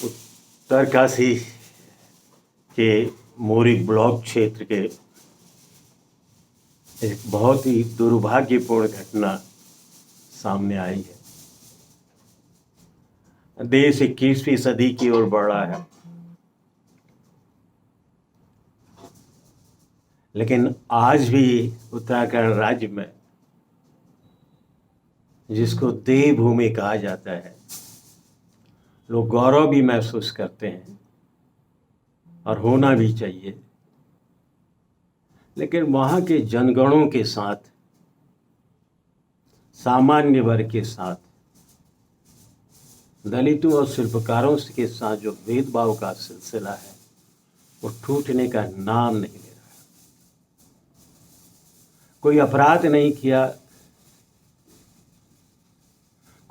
उत्तरकाशी के मोरी ब्लॉक क्षेत्र के एक बहुत ही दुर्भाग्यपूर्ण घटना सामने आई है। देश 21वीं सदी की ओर बढ़ रहा है, लेकिन आज भी उत्तराखंड राज्य में, जिसको देवभूमि कहा जाता है, लोग गौरव भी महसूस करते हैं और होना भी चाहिए। लेकिन वहाँ के जनगणों के साथ, सामान्य वर्ग के साथ, दलितों और शिल्पकारों के साथ जो भेदभाव का सिलसिला है, वो टूटने का नाम नहीं ले रहा। कोई अपराध नहीं किया,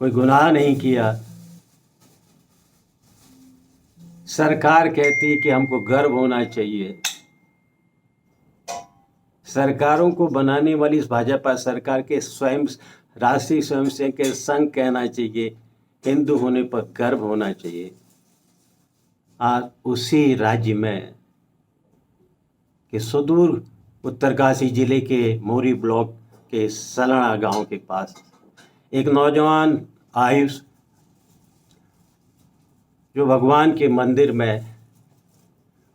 कोई गुनाह नहीं किया, सरकार कहती है कि हमको गर्व होना चाहिए। सरकारों को बनाने वाली इस भाजपा सरकार के स्वयं राष्ट्रीय स्वयंसेवक संघ कहना चाहिए हिंदू होने पर गर्व होना चाहिए। आज उसी राज्य में कि सुदूर उत्तरकाशी जिले के मोरी ब्लॉक के सलणा गांव के पास एक नौजवान आयुष, जो भगवान के मंदिर में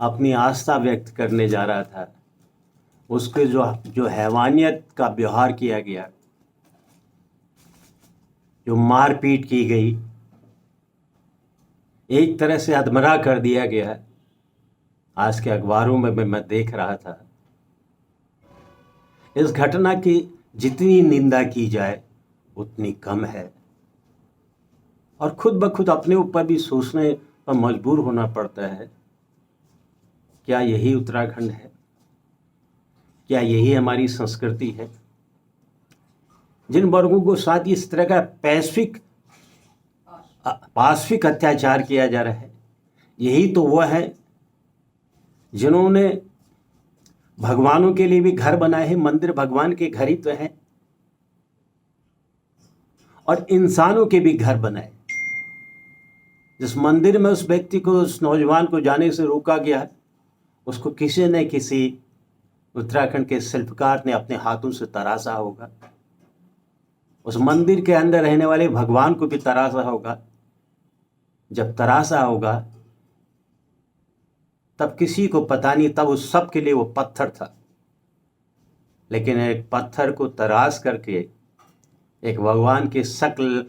अपनी आस्था व्यक्त करने जा रहा था, उसके जो हैवानियत का व्यवहार किया गया, जो मारपीट की गई, एक तरह से अधमरा कर दिया गया। आज के अखबारों में मैं देख रहा था। इस घटना की जितनी निंदा की जाए उतनी कम है, और खुद ब खुद अपने ऊपर भी सोचने पर मजबूर होना पड़ता है। क्या यही उत्तराखंड है? क्या यही हमारी संस्कृति है? जिन वर्गों को साथ इस तरह का पाशविक अत्याचार किया जा रहा है, यही तो वह है जिन्होंने भगवानों के लिए भी घर बनाए हैं। मंदिर भगवान के घर ही तो हैं, और इंसानों के भी घर बनाए। जिस मंदिर में उस व्यक्ति को, उस नौजवान को जाने से रोका गया, उसको किसी न किसी उत्तराखंड के शिल्पकार ने अपने हाथों से तराशा होगा। उस मंदिर के अंदर रहने वाले भगवान को भी तराशा होगा। जब तराशा होगा तब किसी को पता नहीं, तब उस सब के लिए वो पत्थर था। लेकिन एक पत्थर को तराश करके एक भगवान के शक्ल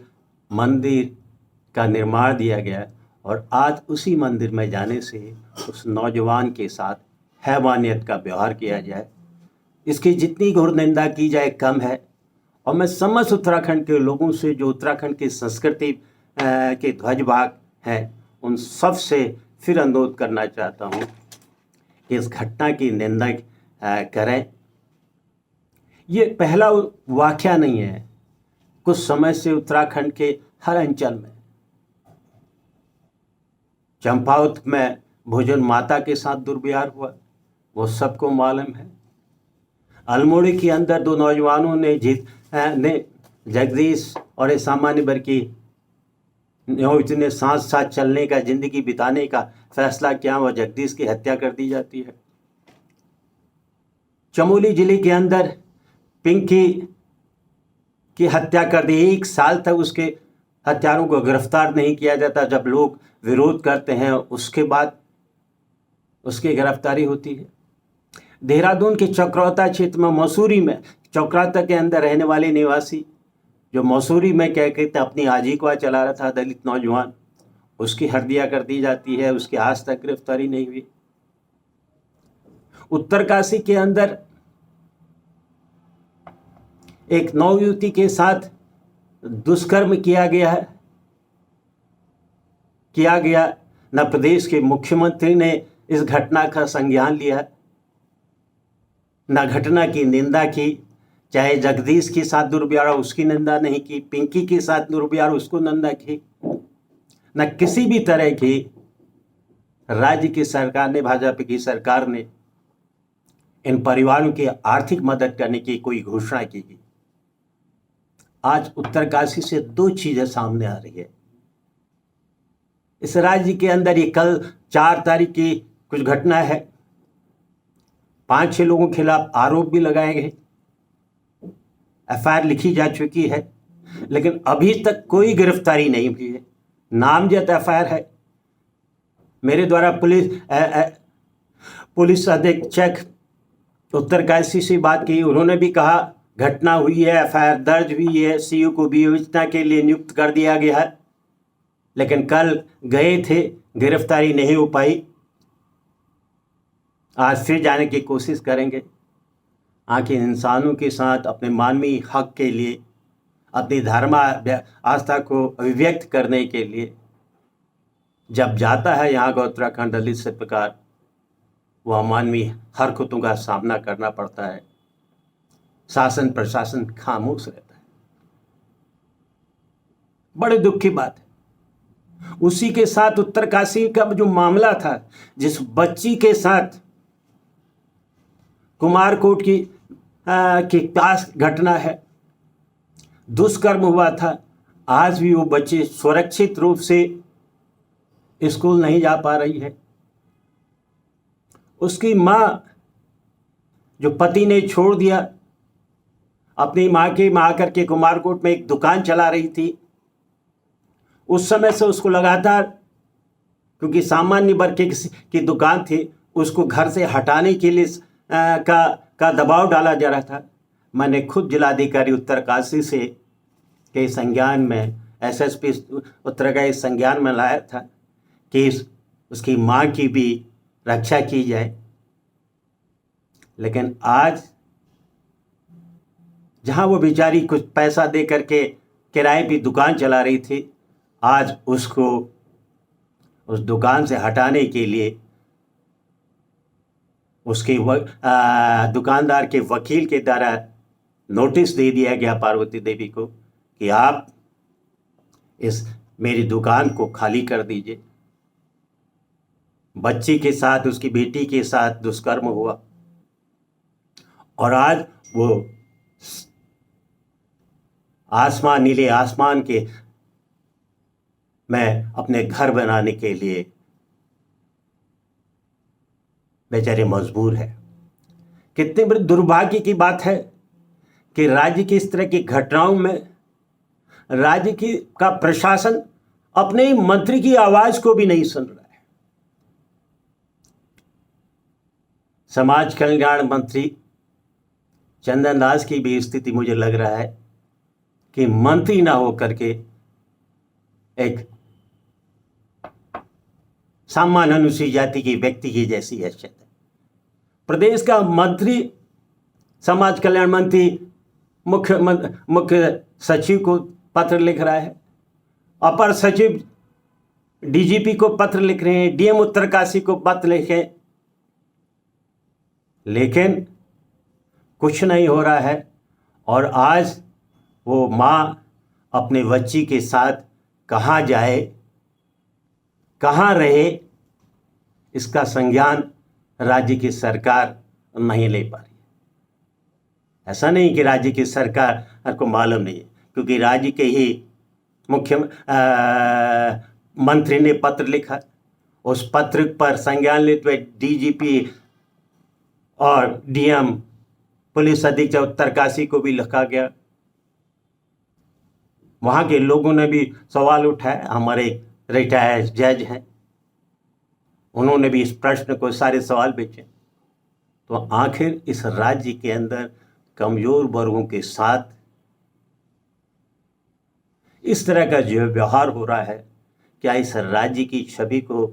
मंदिर का निर्माण दिया गया, और आज उसी मंदिर में जाने से उस नौजवान के साथ हैवानियत का व्यवहार किया जाए, इसकी जितनी घोर निंदा की जाए कम है। और मैं समस्त उत्तराखंड के लोगों से, जो उत्तराखंड की संस्कृति के ध्वजवाहक हैं, उन सब से फिर अनुरोध करना चाहता हूँ कि इस घटना की निंदा करें। ये पहला वाक़या नहीं है। कुछ समय से उत्तराखंड के हर अंचल में, चंपावत में भोजन माता के साथ दुर्व्यवहार हुआ, वो सबको मालूम है। अल्मोड़ी के अंदर दो नौजवानों ने जगदीश और एक सामान्य वर्ग की इतने साथ साथ चलने का, जिंदगी बिताने का फैसला किया, वह जगदीश की हत्या कर दी जाती है। चमोली जिले के अंदर पिंकी की हत्या कर दी। 1 साल तक उसके हत्यारों को गिरफ्तार नहीं किया जाता। जब लोग विरोध करते हैं, उसके बाद उसकी गिरफ्तारी होती है। देहरादून के चक्राता क्षेत्र में, मसूरी में, चक्राता के अंदर रहने वाले निवासी, जो मसूरी में कह के अपनी आजीविका चला रहा था, दलित नौजवान, उसकी हत्या कर दी जाती है। उसकी आज तक गिरफ्तारी नहीं हुई। उत्तरकाशी के अंदर एक नवयुवती के साथ दुष्कर्म किया गया। न प्रदेश के मुख्यमंत्री ने इस घटना का संज्ञान लिया, न घटना की निंदा की। चाहे जगदीश के साथ दुर्व्यवहार, उसकी निंदा नहीं की। पिंकी के साथ दुर्व्यवहार, उसको निंदा की। न किसी भी तरह की राज्य की सरकार ने, भाजपा की सरकार ने इन परिवारों की आर्थिक मदद करने की कोई घोषणा की। आज उत्तरकाशी से 2 चीजें सामने आ रही है। इस राज्य के अंदर ये कल 4 तारीख की कुछ घटना है, 5-6 लोगों के खिलाफ आरोप भी लगाए गए, एफआईआर लिखी जा चुकी है, लेकिन अभी तक कोई गिरफ्तारी नहीं हुई है। नामजद एफआईआर है। मेरे द्वारा पुलिस अधीक्षक उत्तरकाशी से बात की, उन्होंने भी कहा घटना हुई है, एफआईआर दर्ज हुई है, सीयू को विवेचना के लिए नियुक्त कर दिया गया है, लेकिन कल गए थे, गिरफ्तारी नहीं हो पाई। आज फिर जाने की कोशिश करेंगे। आखिर इंसानों के साथ अपने मानवीय हक के लिए, अपनी धर्म आस्था को अभिव्यक्त करने के लिए जब जाता है यहाँ का उत्तराखंड दलित से प्रकार, वह मानवीय हरकतों का सामना करना पड़ता है। शासन प्रशासन खामोश रहता है। बड़े दुख की बात है। उसी के साथ उत्तरकाशी का जो मामला था, जिस बच्ची के साथ कुमारकोट की पास घटना है, दुष्कर्म हुआ था, आज भी वो बच्ची सुरक्षित रूप से स्कूल नहीं जा पा रही है। उसकी माँ, जो पति ने छोड़ दिया, अपनी माँ के माँ करके कुमारकोट में एक दुकान चला रही थी, उस समय से उसको लगातार, क्योंकि सामान्य वर्ग की दुकान थी, उसको घर से हटाने के लिए का दबाव डाला जा रहा था। मैंने खुद जिलाधिकारी उत्तरकाशी से के संज्ञान में, एसएसपी उत्तरकाशी संज्ञान में लाया था कि उसकी माँ की भी रक्षा की जाए। लेकिन आज जहाँ वो बेचारी कुछ पैसा दे करके किराए पे दुकान चला रही थी, आज उसको उस दुकान से हटाने के लिए उसके दुकानदार के वकील के द्वारा नोटिस दे दिया गया पार्वती देवी को कि आप इस मेरी दुकान को खाली कर दीजिए। बच्ची के साथ, उसकी बेटी के साथ दुष्कर्म हुआ और आज वो नीले आसमान के में अपने घर बनाने के लिए बेचारे मजबूर है। कितने बड़े दुर्भाग्य की बात है कि राज्य की इस तरह की घटनाओं में राज्य का प्रशासन अपने ही मंत्री की आवाज को भी नहीं सुन रहा है। समाज कल्याण मंत्री चंदन दास की भी स्थिति मुझे लग रहा है कि मंत्री ना हो करके एक सामान्य अनुसूचित जाति की व्यक्ति की जैसी हैसियत है। प्रदेश का मंत्री, समाज कल्याण मंत्री मुख्य सचिव को पत्र लिख रहा है, अपर सचिव डीजीपी को पत्र लिख रहे हैं, डीएम उत्तरकाशी को पत्र लिखे, लेकिन कुछ नहीं हो रहा है। और आज वो माँ अपने बच्ची के साथ कहाँ जाए, कहाँ रहे, इसका संज्ञान राज्य की सरकार नहीं ले पा रही है। ऐसा नहीं कि राज्य की सरकार को मालूम नहीं है, क्योंकि राज्य के ही मुख्य मंत्री ने पत्र लिखा, उस पत्र पर संज्ञान लेते हुए डीजीपी और डीएम पुलिस अधीक्षक उत्तरकाशी को भी लिखा गया। वहाँ के लोगों ने भी सवाल उठाया। हमारे रिटायर्ड जज हैं, उन्होंने भी इस प्रश्न को सारे सवाल पूछे। तो आखिर इस राज्य के अंदर कमजोर वर्गों के साथ इस तरह का जो व्यवहार हो रहा है, क्या इस राज्य की छवि को,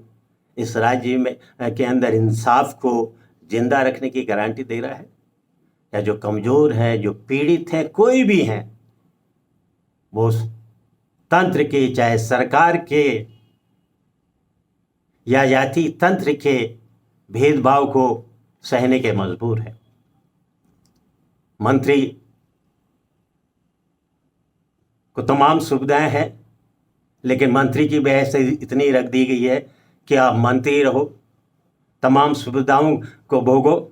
इस राज्य में के अंदर इंसाफ को जिंदा रखने की गारंटी दे रहा है? या जो कमजोर हैं, जो पीड़ित हैं, कोई भी हैं, वो तंत्र के, चाहे सरकार के या जाति तंत्र के भेदभाव को सहने के मजबूर है। मंत्री को तमाम सुविधाएं हैं, लेकिन मंत्री की वजह से इतनी रख दी गई है कि आप मंत्री रहो, तमाम सुविधाओं को भोगो,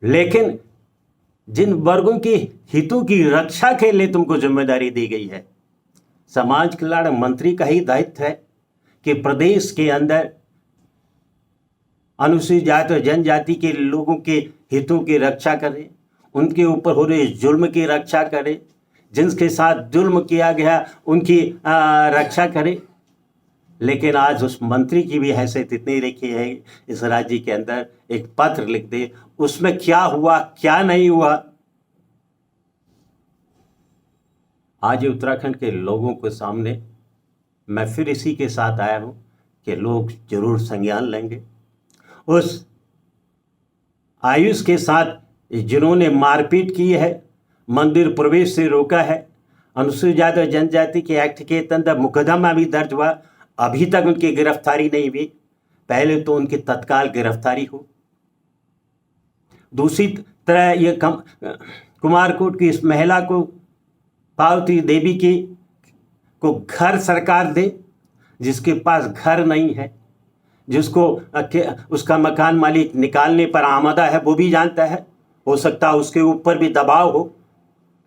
लेकिन जिन वर्गों के हितों की रक्षा के लिए तुमको जिम्मेदारी दी गई है, समाज कल्याण मंत्री का ही दायित्व है कि प्रदेश के अंदर अनुसूचित जाति और जनजाति के लोगों के हितों की रक्षा करें, उनके ऊपर हो रहे जुल्म की रक्षा करें, जिनके साथ जुल्म किया गया उनकी रक्षा करें। लेकिन आज उस मंत्री की भी हैसियत इतनी रखी है, इस राज्य के अंदर एक पत्र लिख दे, उसमें क्या हुआ क्या नहीं हुआ। आज उत्तराखंड के लोगों के सामने मैं फिर इसी के साथ आया हूं कि लोग जरूर संज्ञान लेंगे। उस आयुष के साथ जिन्होंने मारपीट की है, मंदिर प्रवेश से रोका है, अनुसूचित जाति और जनजाति के एक्ट के तहत मुकदमा भी दर्ज हुआ, अभी तक उनकी गिरफ्तारी नहीं हुई। पहले तो उनकी तत्काल गिरफ्तारी हो। दूसरी तरह ये कुमारकोट की इस महिला को, पार्वती देवी की को घर सरकार दे, जिसके पास घर नहीं है, जिसको उसका मकान मालिक निकालने पर आमादा है, वो भी जानता है। हो सकता है उसके ऊपर भी दबाव हो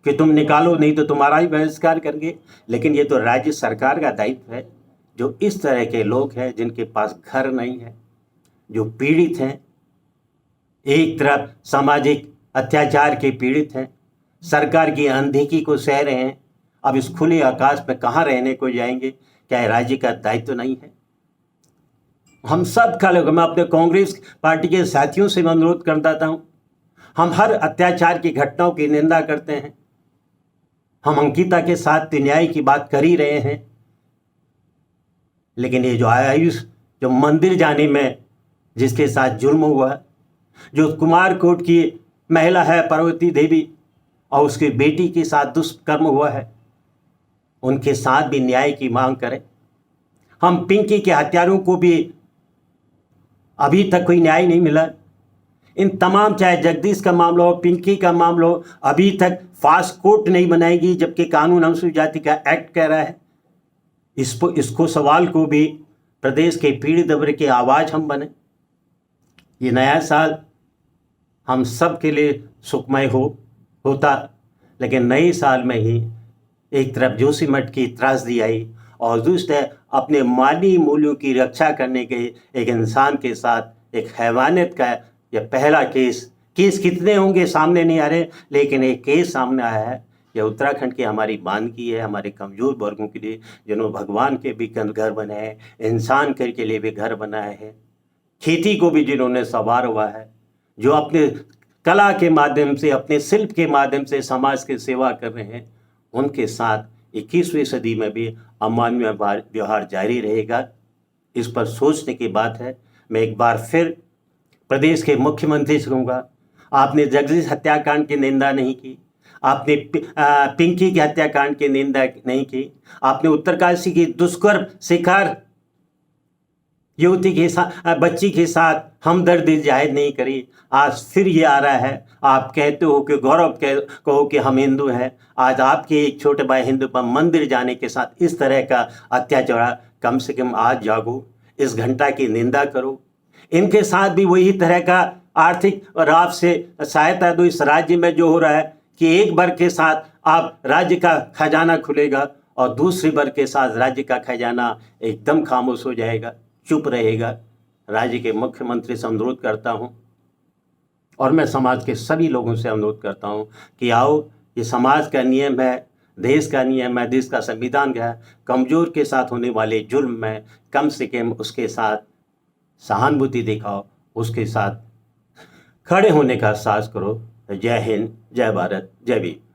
कि तुम निकालो, नहीं तो तुम्हारा ही बहिष्कार करेंगे। लेकिन ये तो राज्य सरकार का दायित्व है। जो इस तरह के लोग हैं जिनके पास घर नहीं है, जो पीड़ित हैं, एक तरफ सामाजिक अत्याचार के पीड़ित हैं, सरकार की अनदेखी को सह रहे हैं, अब इस खुले आकाश में कहाँ रहने को जाएंगे? क्या राज्य का दायित्व नहीं है? हम सब का लोग, मैं अपने कांग्रेस पार्टी के साथियों से अनुरोध करता हूं, हम हर अत्याचार की घटनाओं की निंदा करते हैं। हम अंकिता के साथ न्याय की बात कर ही रहे हैं, लेकिन ये जो आयुष जो मंदिर जाने में जिसके साथ जुल्म हुआ, जो कुमारकोट की महिला है पार्वती देवी और उसकी बेटी के साथ दुष्कर्म हुआ है, उनके साथ भी न्याय की मांग करें। हम पिंकी के हत्यारों को भी अभी तक कोई न्याय नहीं मिला। इन तमाम, चाहे जगदीश का मामला हो, पिंकी का मामला हो, अभी तक फास्ट कोर्ट नहीं बनाएगी, जबकि कानून अनुसूचित जाति का एक्ट कह रहा है। इसको सवाल को भी प्रदेश के पीड़ित वर्ग की आवाज़ हम बने। ये नया साल हम सब के लिए सुखमय होता, लेकिन नए साल में ही एक तरफ जोशीमठ की त्रासदी आई और दूसरे अपने मानवीय मूल्यों की रक्षा करने के एक इंसान के साथ एक हैवानियत का यह पहला केस कितने होंगे सामने नहीं आ रहे, लेकिन एक केस सामने आया है। यह उत्तराखंड की हमारी मानकी है, हमारे कमज़ोर वर्गों के लिए, जिन्होंने भगवान के भी घर बनाए, इंसान के लिए भी घर बनाए हैं, खेती को भी जिन्होंने संवार हुआ है, जो अपने कला के माध्यम से, अपने शिल्प के माध्यम से समाज की सेवा कर रहे हैं, उनके साथ 21वीं सदी में भी अमानवीय व्यवहार जारी रहेगा। इस पर सोचने की बात है। मैं एक बार फिर प्रदेश के मुख्यमंत्री से कहूँगा, आपने जगदीश हत्याकांड की निंदा नहीं की, आपने पिंकी के हत्याकांड की निंदा नहीं की, आपने उत्तरकाशी की दुष्कर्म शिकार युवती के साथ, बच्ची के साथ हमदर्दी जाहिर नहीं करी। आज फिर ये आ रहा है, आप कहते हो कि गौरव कहो कि हम हिंदू हैं, आज आपके एक छोटे भाई हिंदू पर मंदिर जाने के साथ इस तरह का अत्याचार, कम से कम आज जागो, इस घटना की निंदा करो। इनके साथ भी वही तरह का आर्थिक लाभ से सहायता दो। इस राज्य में जो हो रहा है कि एक वर्ग के साथ आप राज्य का खजाना खुलेगा और दूसरे वर्ग के साथ राज्य का खजाना एकदम खामोश हो जाएगा, चुप रहेगा। राज्य के मुख्यमंत्री से अनुरोध करता हूं और मैं समाज के सभी लोगों से अनुरोध करता हूं कि आओ, ये समाज का नियम है, देश का नियम है, देश का संविधान है। कमज़ोर के साथ होने वाले जुल्म में कम से कम उसके साथ सहानुभूति दिखाओ, उसके साथ खड़े होने का साहस करो। जय हिंद, जय भारत, जय भीम।